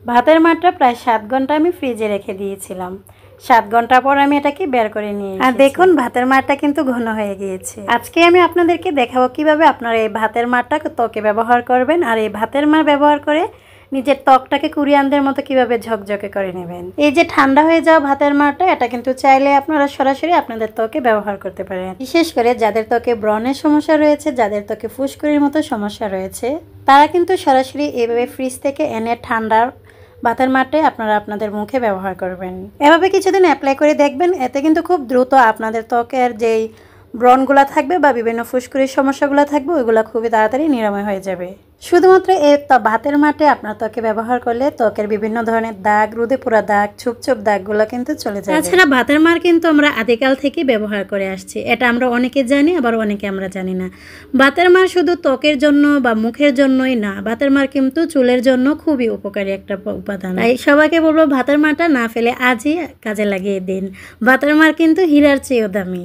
ভাতের মারটা প্রায় 7 ঘন্টা আমি ফ্রিজে রেখে দিয়েছিলাম। 7 ঘন্টা পর আমি এটাকে বের করে নিয়ে এসেছি। আর দেখুন ভাতের মারটা কিন্তু ঘন হয়ে গিয়েছে। আজকে আমি আপনাদেরকে দেখাবো কিভাবে আপনারা এই ভাতের মারটা ত্বকে ব্যবহার করবেন, আর এই ভাতের মার ব্যবহার করে নিজের ত্বকটাকে কোরিয়ানদের মতো কিভাবে ঝকঝকে করে নেবেন। এই যে ঠান্ডা হয়ে যাওয়া ভাতের মারটা, এটা কিন্তু চাইলে আপনারা সরাসরি আপনাদের ত্বকে ব্যবহার করতে পারেন। বিশেষ করে যাদের ত্বকে ব্রণের সমস্যা রয়েছে, যাদের ত্বকে ফুসকুড়ির মতো সমস্যা রয়েছে, তারা কিন্তু সরাসরি এভাবে ফ্রিজ থেকে এনে ঠান্ডা ভাতের মারটাই আপনারা আপনাদের মুখে ব্যবহার করবেন। এভাবে কিছুদিন অ্যাপ্লাই করে দেখবেন, এতে কিন্তু খুব দ্রুত আপনাদের ত্বকের যেই ব্রণগুলো থাকবে বা বিভিন্ন ফুসকুড়ির সমস্যাগুলো থাকবে, ওইগুলো খুবই তাড়াতাড়ি নিরাময় হয়ে যাবে। শুধুমাত্র এই ভাতের মারটা আপনার ত্বকে ব্যবহার করলে ত্বকের বিভিন্ন ধরনের দাগ, রোদে পোড়া দাগ, ছোপ দাগগুলো কিন্তু চলে যাবে। তাছাড়া ভাতের মার কিন্তু আমরা আদিকাল থেকেই ব্যবহার করে আসছি, এটা আমরা অনেকে জানি, আবার অনেকে আমরা জানি না। ভাতের মার শুধু ত্বকের জন্য বা মুখের জন্যই না, ভাতের মার কিন্তু চুলের জন্য খুবই উপকারী একটা উপাদান। তাই সবাইকে বলবো ভাতের মারটা না ফেলে আজই কাজে লাগিয়ে দিন। ভাতের মার কিন্তু হীরার চেয়েও দামি।